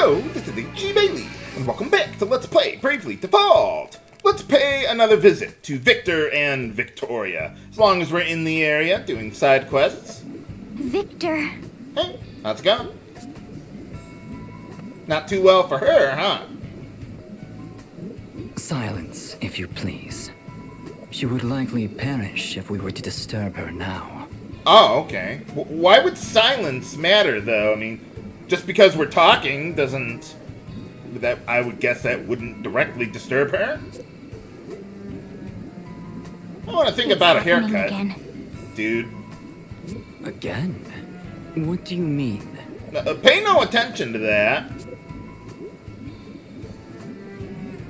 Hello, this is G. Bailey, and welcome back to Let's Play Bravely Default! Let's pay another visit to Victor and Victoria, as long as we're in the area doing side quests. Victor. Hey, how's it going? Not too well for her, huh? Silence, if you please. She would likely perish if we were to disturb her now. Oh, okay. Why would silence matter, though? I mean, just because we're talking doesn't... I would guess that wouldn't directly disturb her? I want to think about a haircut. Again. Dude. Again? What do you mean? Pay no attention to that.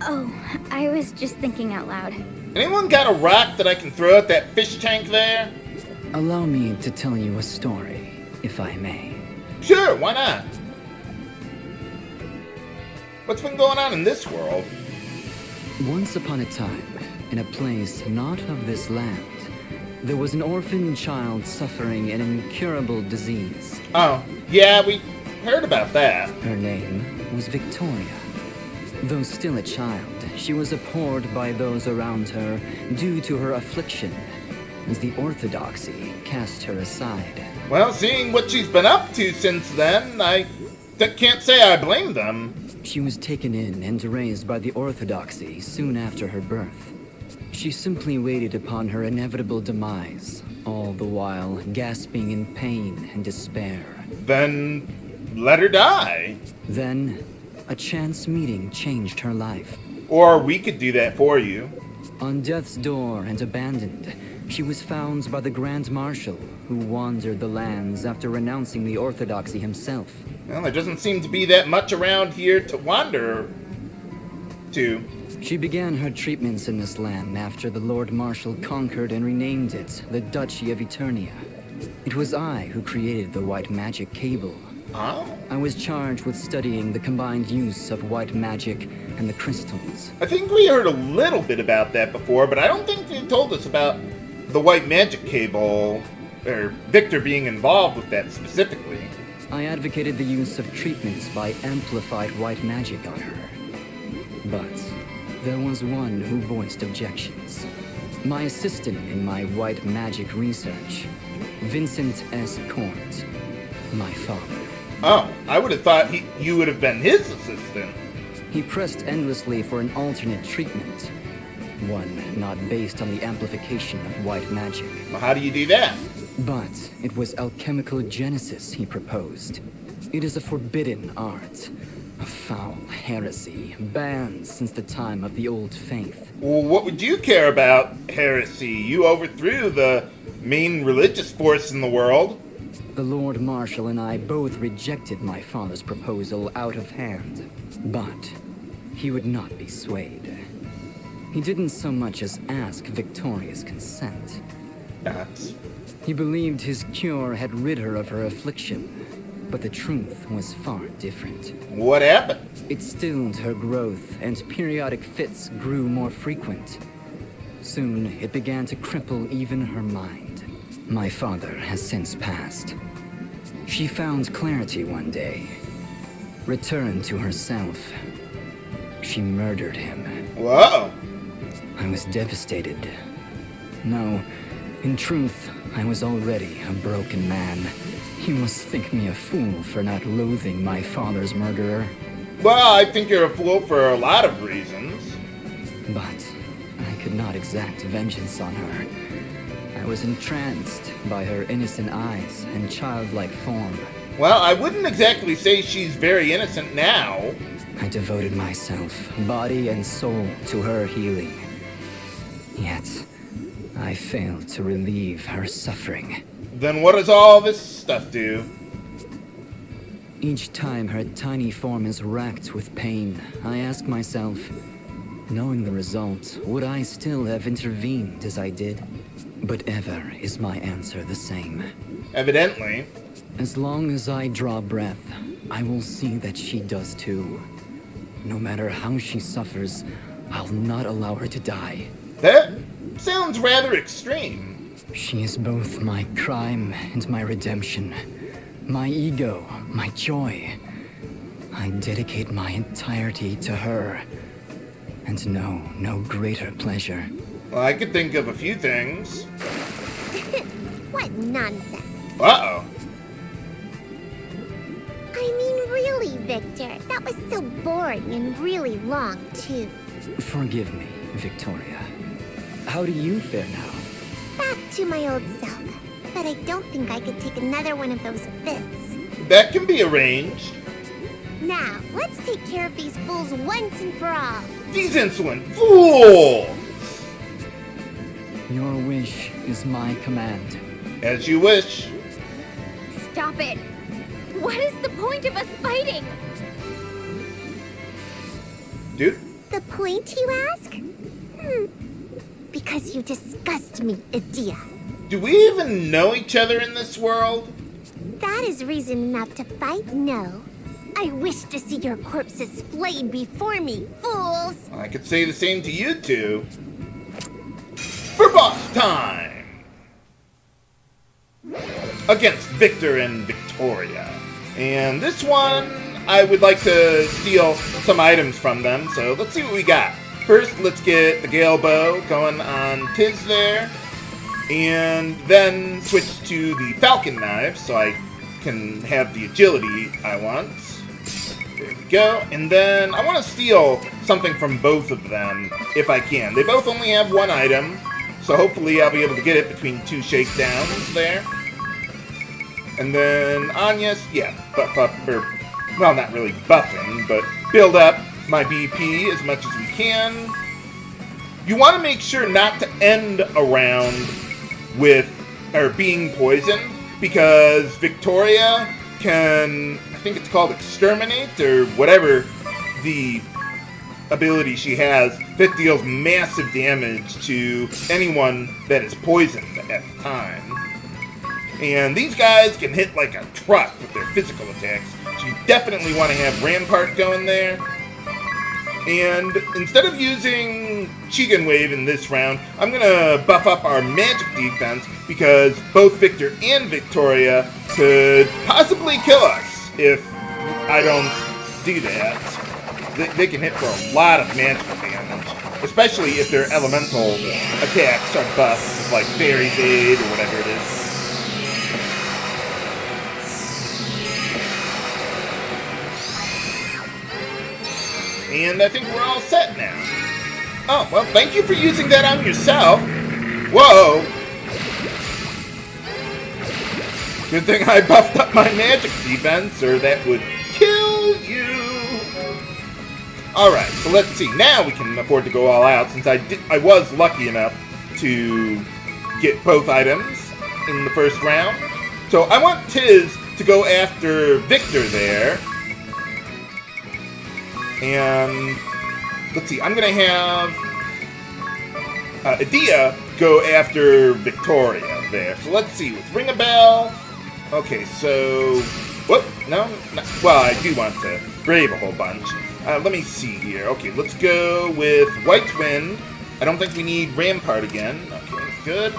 Oh, I was just thinking out loud. Anyone got a rock that I can throw at that fish tank there? Allow me to tell you a story, if I may. Sure, why not? What's been going on in this world? Once upon a time, in a place not of this land, there was an orphan child suffering an incurable disease. Oh, yeah, we heard about that. Her name was Victoria. Though still a child, she was abhorred by those around her due to her affliction, as the orthodoxy cast her aside. Well, seeing what she's been up to since then, I can't say I blame them. She was taken in and raised by the orthodoxy soon after her birth. She simply waited upon her inevitable demise, all the while gasping in pain and despair. Then let her die. Then, a chance meeting changed her life. Or we could do that for you. On death's door and abandoned, she was found by the Grand Marshal, who wandered the lands after renouncing the orthodoxy himself. Well, there doesn't seem to be that much around here to wander to. She began her treatments in this land after the Lord Marshal conquered and renamed it the Duchy of Eternia. It was I who created the white magic cable. Oh? I was charged with studying the combined use of white magic and the crystals. I think we heard a little bit about that before, but I don't think you told us about the white magic cable, or Victor being involved with that specifically. I advocated the use of treatments by amplified white magic on her. But there was one who voiced objections. My assistant in my white magic research, Vincent S. Court, my father. Oh, I would have thought you would have been his assistant. He pressed endlessly for an alternate treatment. One not based on the amplification of white magic. Well, how do you do that? But it was alchemical genesis he proposed. It is a forbidden art. A foul heresy, banned since the time of the Old Faith. Well, what would you care about heresy? You overthrew the main religious force in the world. The Lord Marshal and I both rejected my father's proposal out of hand. But he would not be swayed. He didn't so much as ask Victoria's consent. That's... He believed his cure had rid her of her affliction. But the truth was far different. What happened? It stilled her growth, and periodic fits grew more frequent. Soon, it began to cripple even her mind. My father has since passed. She found clarity one day, returned to herself. She murdered him. Whoa! I was devastated. No, in truth, I was already a broken man. You must think me a fool for not loathing my father's murderer. Well, I think you're a fool for a lot of reasons. But I could not exact vengeance on her. I was entranced by her innocent eyes and childlike form. Well, I wouldn't exactly say she's very innocent now. I devoted myself, body and soul, to her healing. Yet, I failed to relieve her suffering. Then what does all this stuff do? Each time her tiny form is racked with pain, I ask myself, knowing the result, would I still have intervened as I did? But ever is my answer the same. Evidently. As long as I draw breath, I will see that she does too. No matter how she suffers, I'll not allow her to die. That sounds rather extreme. She is both my crime and my redemption. My ego, my joy. I dedicate my entirety to her, and know no greater pleasure. Well, I could think of a few things. What nonsense. Uh-oh. I mean, really, Victor. That was so boring and really long, too. Forgive me, Victoria. How do you fare now? Back to my old self. But I don't think I could take another one of those fits. That can be arranged. Now, let's take care of these fools once and for all. These insolent fools! Your wish is my command. As you wish. Stop it! What is the point of us fighting? Dude? The point, you ask? Because you disgust me, Edea. Do we even know each other in this world? That is reason enough to fight? No. I wish to see your corpses flayed before me, fools! I could say the same to you two. For boss time! Against Victor and Victoria. And this one, I would like to steal some items from them, so let's see what we got. First, let's get the Gale bow going on Tiz there. And then switch to the Falcon knife, so I can have the agility I want. There we go. And then I want to steal something from both of them, if I can. They both only have one item, so hopefully I'll be able to get it between two shakedowns there. And then Agnès, yeah, buff up, or, well, not really buffing, but build up my BP as much as we can. You want to make sure not to end a round with, or being poisoned, because Victoria can, I think it's called Exterminate, or whatever the ability she has, that deals massive damage to anyone that is poisoned at the time. And these guys can hit like a truck with their physical attacks, so you definitely want to have Rampart going there. And instead of using Chigan Wave in this round, I'm going to buff up our magic defense, because both Victor and Victoria could possibly kill us if I don't do that. They can hit for a lot of magic damage, especially if their elemental attacks are buffed, like Fairy Fade or whatever it is. And I think we're all set now. Oh, well, thank you for using that on yourself. Whoa. Good thing I buffed up my magic defense, or that would kill you. Alright, so let's see. Now we can afford to go all out, since I was lucky enough to get both items in the first round. So I want Tiz to go after Victor there. And let's see, I'm going to have Edea go after Victoria there. So let's see, with Ringabel. Okay, so, whoop, no, well, I do want to brave a whole bunch. Let me see here. Okay, let's go with White Wind. I don't think we need Rampart again. Okay, good.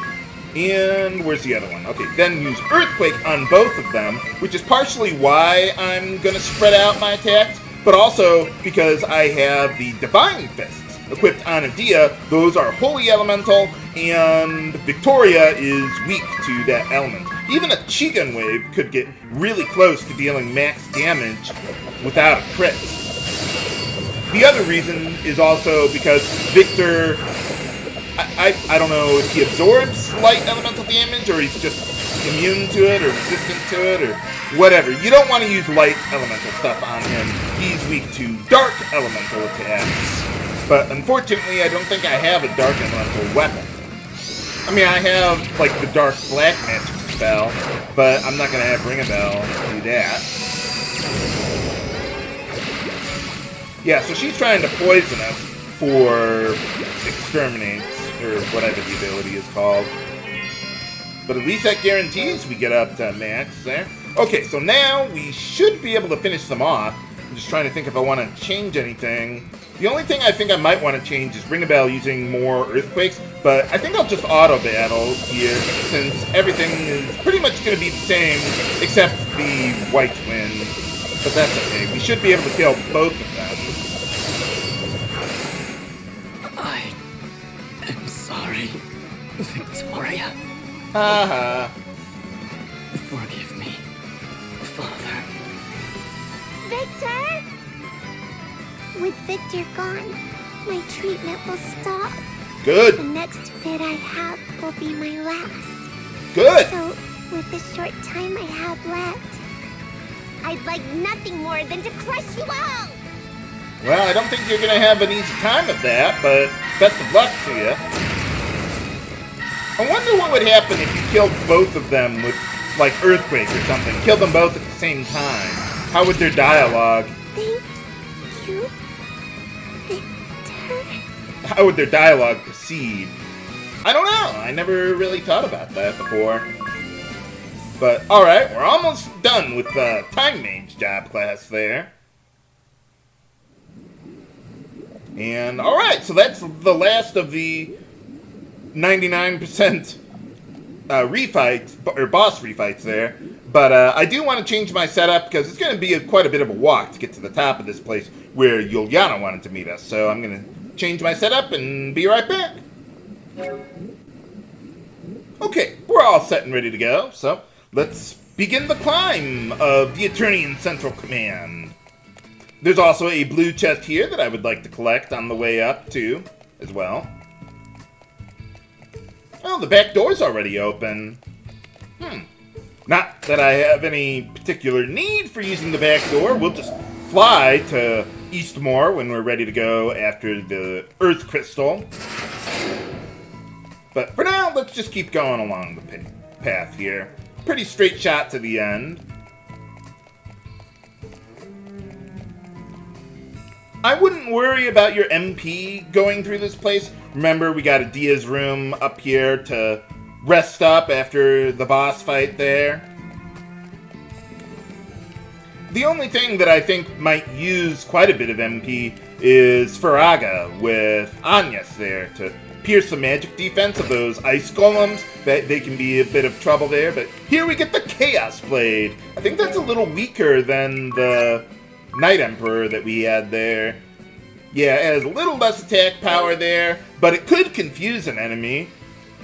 And where's the other one? Okay, then use Earthquake on both of them, which is partially why I'm going to spread out my attacks, but also because I have the Divine Fists equipped on Edea. Those are Holy Elemental, and Victoria is weak to that element. Even a Chigan Wave could get really close to dealing max damage without a crit. The other reason is also because Victor, I don't know if he absorbs light elemental damage, or he's just immune to it, or resistant to it, or whatever. You don't want to use light elemental stuff on him. He's weak to dark elemental attacks. But unfortunately, I don't think I have a dark elemental weapon. I mean, I have, like, the dark black magic spell, but I'm not going to have Ringabel do that. Yeah, so she's trying to poison us for Exterminate, or whatever the ability is called. But at least that guarantees we get up to max there. Okay, so now we should be able to finish them off. I'm just trying to think if I want to change anything. The only thing I think I might want to change is Ringabel using more Earthquakes, but I think I'll just auto-battle here, since everything is pretty much going to be the same, except the White Wind. But that's okay. We should be able to kill both of them. I am sorry, Victoria. Haha. Forgive me, Father. Victor? With Victor gone, my treatment will stop. Good. The next bit I have will be my last. Good. So, with the short time I have left, I'd like nothing more than to crush you all! Well, I don't think you're gonna have an easy time of that, but best of luck to you. I wonder what would happen if you killed both of them with, like, Earthquake or something. Killed them both at the same time. How would their dialogue... Thank you, Victor. How would their dialogue proceed? I don't know. I never really thought about that before. But, alright, we're almost done with the Time Mage job class there. And, alright, so that's the last of the 99% refights, or boss refights there. But I do want to change my setup, because it's going to be quite a bit of a walk to get to the top of this place where Juliana wanted to meet us. So I'm going to change my setup and be right back. Okay, we're all set and ready to go, so let's begin the climb of the Eternian Central Command. There's also a blue chest here that I would like to collect on the way up, too, as well. Oh, the back door's already open. Not that I have any particular need for using the back door. We'll just fly to Eastmore when we're ready to go after the Earth Crystal. But for now, let's just keep going along the path here. Pretty straight shot to the end. I wouldn't worry about your MP going through this place. Remember, we got Edea's room up here to rest up after the boss fight there. The only thing that I think might use quite a bit of MP is Faraga with Agnès there to pierce the magic defense of those ice golems. That they can be a bit of trouble there, but here we get the Chaos Blade. I think that's a little weaker than the Night Emperor that we had there. Yeah, it has a little less attack power there, but it could confuse an enemy.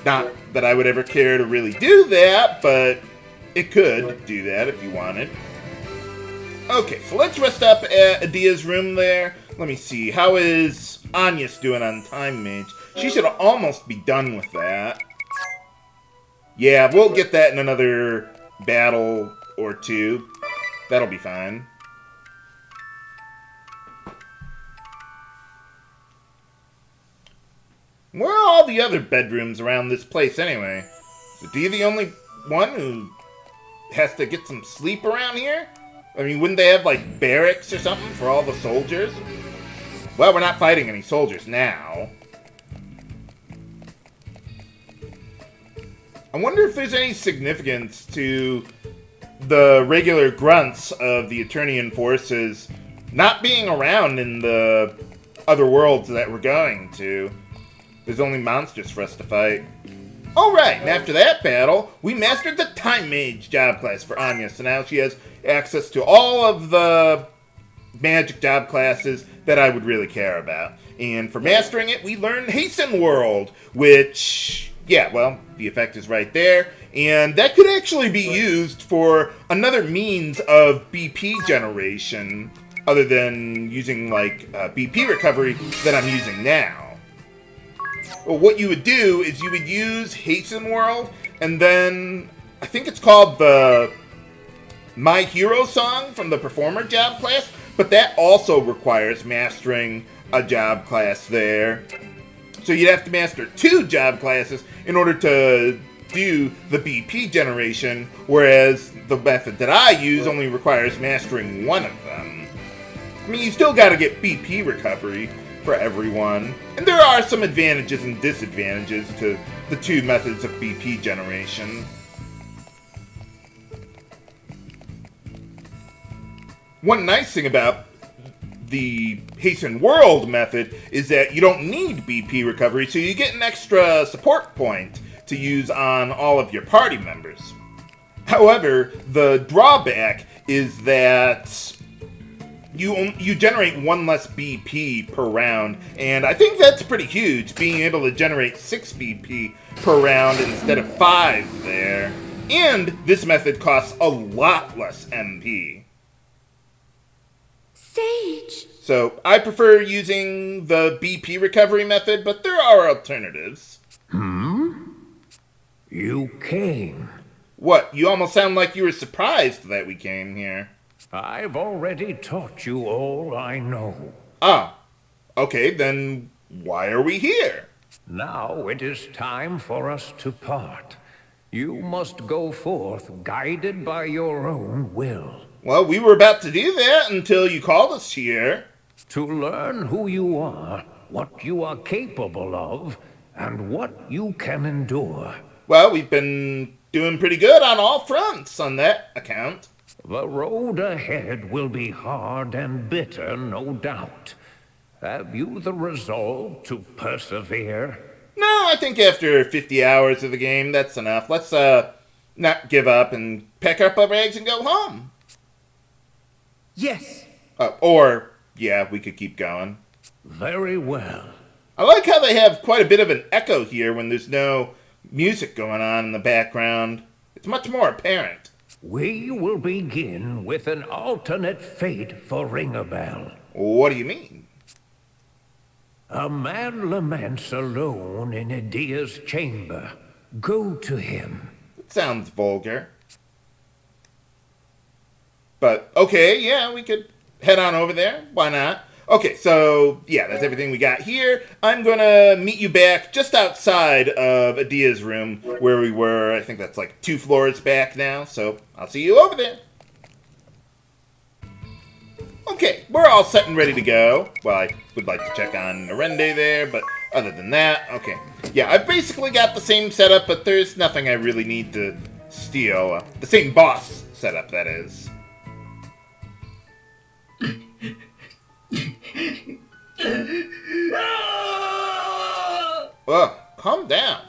Not that I would ever care to really do that, but it could do that if you wanted. Okay, so let's rest up at Edea's room there. Let me see, how is Agnès doing on Time Mage? She should almost be done with that. Yeah, we'll get that in another battle or two. That'll be fine. Where are all the other bedrooms around this place anyway? Is Edea the only one who has to get some sleep around here? I mean, wouldn't they have, like, barracks or something for all the soldiers? Well, we're not fighting any soldiers now. I wonder if there's any significance to the regular grunts of the Eternian forces not being around in the other worlds that we're going to. There's only monsters for us to fight. Alright, and after that battle, we mastered the Time Mage job class for Agnès, so now she has access to all of the magic job classes that I would really care about. And for mastering it, we learned Hasten World, which, yeah, well, the effect is right there. And that could actually be used for another means of BP generation, other than using, like, BP recovery that I'm using now. Well, what you would do is you would use Hasten World, and then I think it's called the My Hero song from the Performer job class, but that also requires mastering a job class there. So you'd have to master 2 job classes in order to do the BP generation, whereas the method that I use only requires mastering 1 of them. I mean, you still gotta get BP recovery for everyone, and there are some advantages and disadvantages to the 2 methods of BP generation. One nice thing about the Hasten World method is that you don't need BP recovery, so you get an extra support point to use on all of your party members. However, the drawback is that you generate 1 less BP per round, and I think that's pretty huge, being able to generate 6 BP per round instead of 5 there. And this method costs a lot less MP. Sage! So, I prefer using the BP recovery method, but there are alternatives. You came. What, you almost sound like you were surprised that we came here. I've already taught you all I know. Ah, okay, then why are we here? Now it is time for us to part. You must go forth, guided by your own will. Well, we were about to do that until you called us here. To learn who you are, what you are capable of, and what you can endure. Well, we've been doing pretty good on all fronts on that account. The road ahead will be hard and bitter, no doubt. Have you the resolve to persevere? No, I think after 50 hours of the game, that's enough. Let's, not give up and pack up our bags and go home. Yes. Or, yeah, we could keep going. Very well. I like how they have quite a bit of an echo here when there's no music going on in the background. It's much more apparent. We will begin with an alternate fate for Ringabel. What do you mean? A man laments alone in Edea's chamber. Go to him. It sounds vulgar. But, okay, yeah, we could head on over there. Why not? Okay, so, yeah, that's everything we got here. I'm gonna meet you back just outside of Edea's room, where we were. I think that's like 2 floors back now, so I'll see you over there. Okay, we're all set and ready to go. Well, I would like to check on Narende there, but other than that, okay. Yeah, I've basically got the same setup, but there's nothing I really need to steal. The same boss setup, that is. Oh, calm down.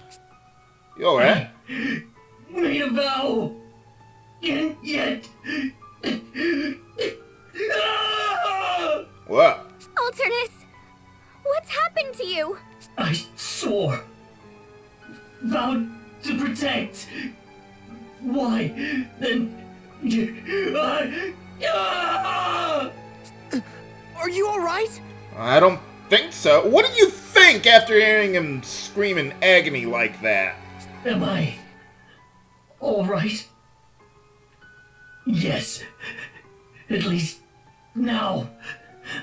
You alright? Ringabel! Can't yet. What? Alternus! What's happened to you? I swore. Vowed to protect. Why? Then... Are you alright? I don't think so. What did you think after hearing him scream in agony like that? Am I... alright? Yes. At least... now...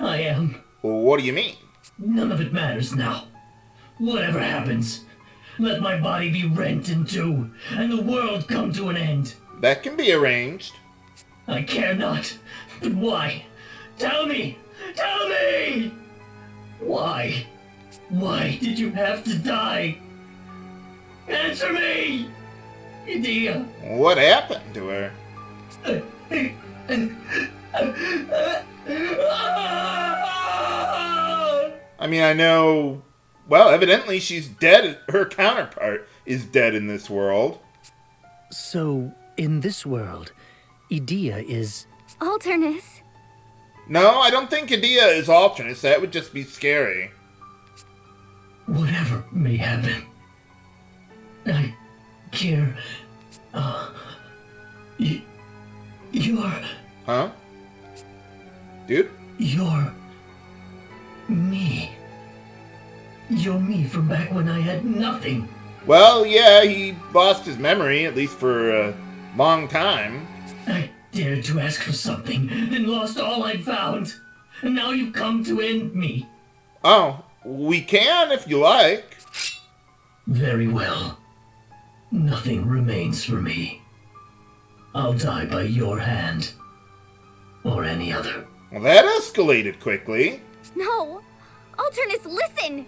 I am. What do you mean? None of it matters now. Whatever happens, let my body be rent in 2, and the world come to an end. That can be arranged. I care not. But why? Tell me! Tell me! Why? Why did you have to die? Answer me! Edea! What happened to her? I mean, I know... Well, evidently she's dead. Her counterpart is dead in this world. So, in this world, Edea is... Alternus. No, I don't think Edea is Alternus. That would just be scary. Whatever may happen, I care. You're... Huh? Dude? You're... me. You're me from back when I had nothing. Well, yeah, he lost his memory, at least for a long time. I dared to ask for something, then lost all I'd found. And now you've come to end me. Oh, we can if you like. Very well. Nothing remains for me. I'll die by your hand. Or any other. Well, that escalated quickly. No! Alternus, listen!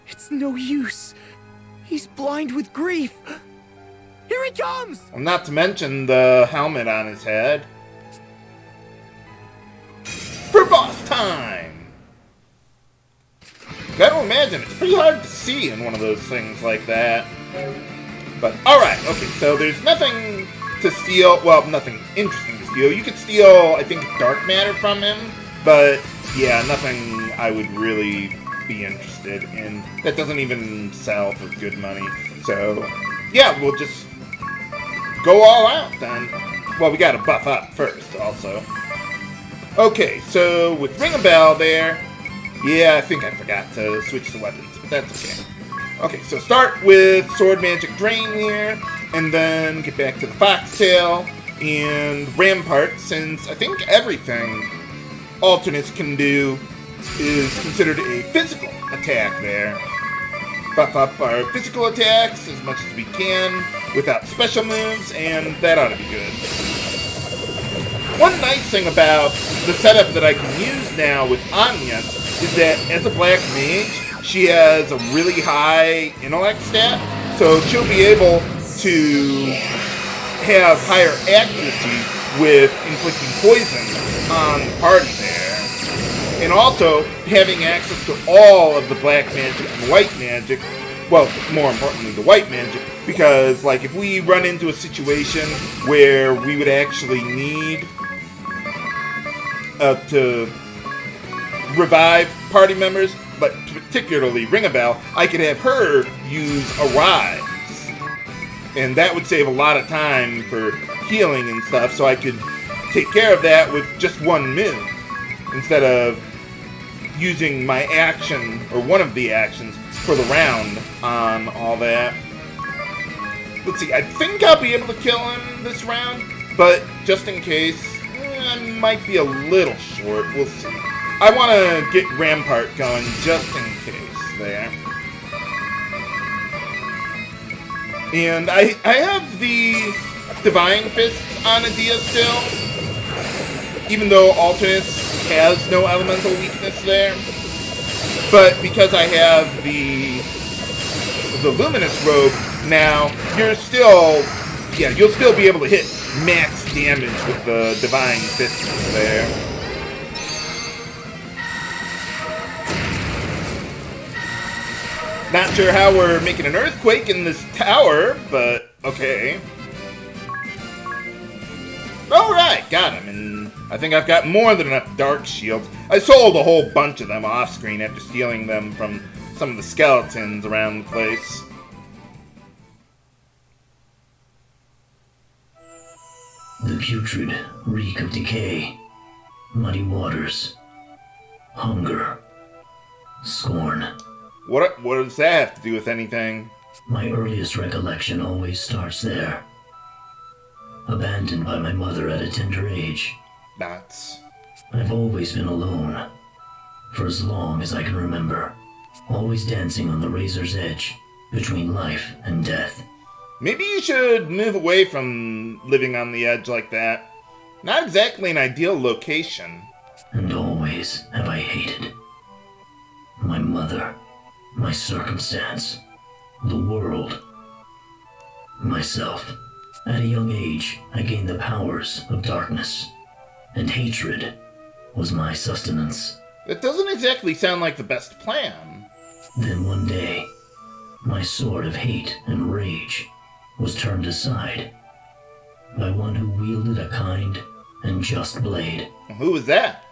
It's no use. He's blind with grief. Here he comes! Well, not to mention the helmet on his head. For boss time! Gotta imagine, it's pretty hard to see in one of those things like that. But, alright, okay, so there's nothing to steal. Well, nothing interesting to steal. You could steal, I think, dark matter from him. But yeah, nothing I would really be interested in. That doesn't even sell for good money. So yeah, we'll just go all out then. Well, we gotta buff up first, also. Okay, so with Ringabel there, yeah, I think I forgot to switch the weapons, but that's okay. Okay, so start with Sword Magic Drain here, and then get back to the Foxtail and Rampart, since I think everything Alternus can do is considered a physical attack there. Buff up our physical attacks as much as we can without special moves, and that ought to be good. One nice thing about the setup that I can use now with Agnès is that as a black mage, she has a really high intellect stat, so she'll be able to have higher accuracy with inflicting poison on the party there. And also, having access to all of the black magic and white magic, well, more importantly, the white magic, because, like, if we run into a situation where we would actually need to revive party members, but particularly Ringabel, I could have her use a rise. And that would save a lot of time for healing and stuff, so I could take care of that with just one move, instead of using my action, or one of the actions, for the round on all that. Let's see, I think I'll be able to kill him this round, but just in case, I might be a little short, we'll see. I want to get Rampart going just in case there. And I have the Divine Fists on Edea still, even though Alternus has no elemental weakness there. But because I have the Luminous Robe now, you'll still be able to hit max damage with the Divine Fists there. Not sure how we're making an earthquake in this tower, but okay. Alright, got him, and I think I've got more than enough Dark Shields. I sold a whole bunch of them off-screen after stealing them from some of the skeletons around the place. The putrid reek of decay, muddy waters, hunger, scorn. What does that have to do with anything? My earliest recollection always starts there. Abandoned by my mother at a tender age. Nuts. I've always been alone, for as long as I can remember. Always dancing on the razor's edge, between life and death. Maybe you should move away from living on the edge like that. Not exactly an ideal location. And always have I hated my mother, my circumstance, the world, myself. At a young age, I gained the powers of darkness, and hatred was my sustenance. That doesn't exactly sound like the best plan. Then one day, my sword of hate and rage was turned aside by one who wielded a kind and just blade. Who was that?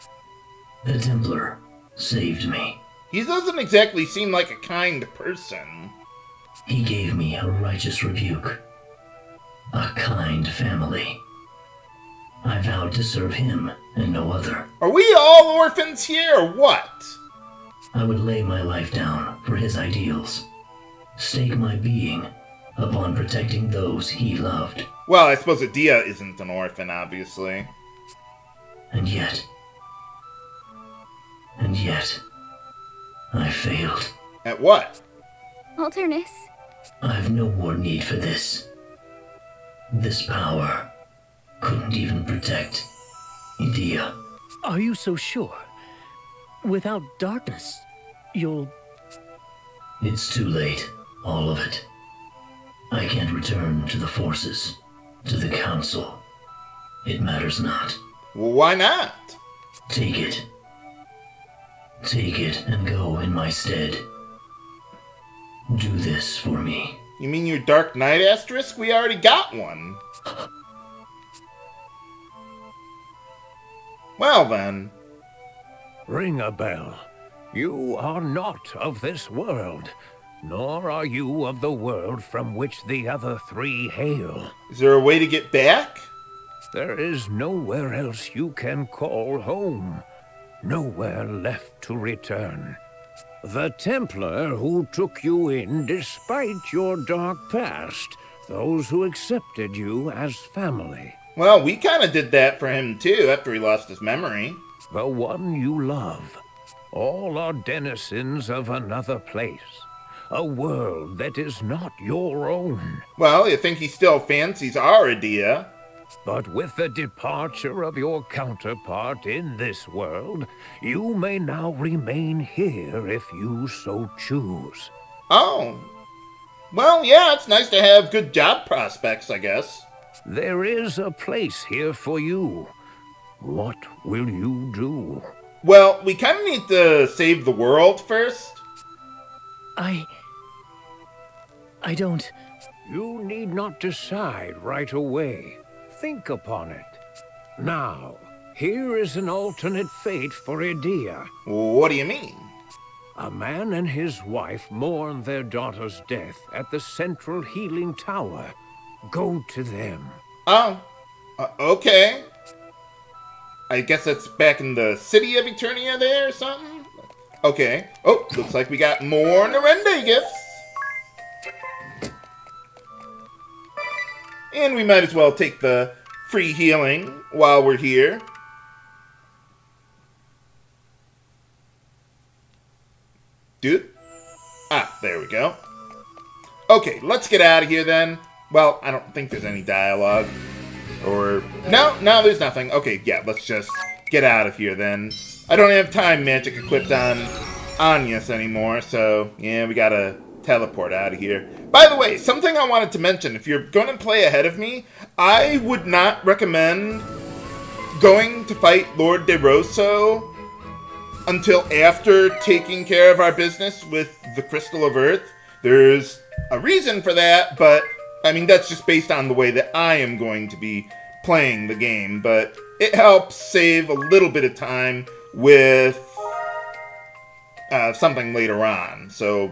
The Templar saved me. He doesn't exactly seem like a kind person. He gave me a righteous rebuke. A kind family. I vowed to serve him and no other. Are we all orphans here, or what? I would lay my life down for his ideals. Stake my being upon protecting those he loved. Well, I suppose Edea isn't an orphan, obviously. And yet, I failed. At what? Alternus. I've no more need for this. This power couldn't even protect Edea. Are you so sure? Without darkness, you'll... It's too late, all of it. I can't return to the forces, to the council. It matters not. Well, why not? Take it. Take it and go in my stead. Do this for me. You mean your Dark Knight asterisk? We already got one. Well then. Ringabel, you are not of this world, nor are you of the world from which the other three hail. Is there a way to get back? There is nowhere else you can call home, nowhere left to return. The Templar who took you in despite your dark past, those who accepted you as family. Well, we kind of did that for him too after he lost his memory. The one you love. All are denizens of another place. A world that is not your own. Well, you think he still fancies our Edea? But with the departure of your counterpart in this world, you may now remain here if you so choose. Oh. Well, yeah, it's nice to have good job prospects, I guess. There is a place here for you. What will you do? Well, we kind of need to save the world first. I don't... You need not decide right away. Think upon it. Now, here is an alternate fate for Edea. What do you mean? A man and his wife mourn their daughter's death at the Central Healing Tower. Go to them. Oh, okay. I guess that's back in the city of Eternia there or something? Okay. Oh, looks like we got more Narende gifts. And we might as well take the free healing while we're here. Dude? Ah, there we go. Okay, let's get out of here then. Well, I don't think there's any dialogue. Or... No, there's nothing. Okay, yeah, let's just get out of here then. I don't have time magic equipped on Agnès anymore, so yeah, we gotta teleport out of here. By the way, something I wanted to mention, if you're going to play ahead of me, I would not recommend going to fight Lord De Rosso until after taking care of our business with the Crystal of Earth. There's a reason for that, but I mean, that's just based on the way that I am going to be playing the game, but it helps save a little bit of time with something later on. So,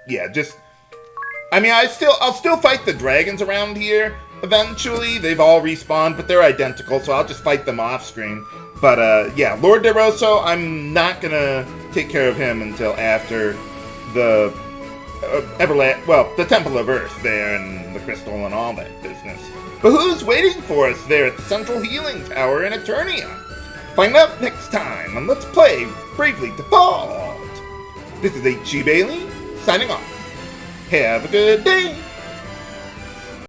yeah, just... I mean, I'll still fight the dragons around here eventually. They've all respawned, but they're identical, so I'll just fight them off screen. But, yeah, Lord De Rosso, I'm not gonna take care of him until after the the Temple of Earth there and the Crystal and all that business. But who's waiting for us there at the Central Healing Tower in Eternia? Find out next time on Let's Play Bravely Default. This is H.G. Bailey, signing off. Have a good day.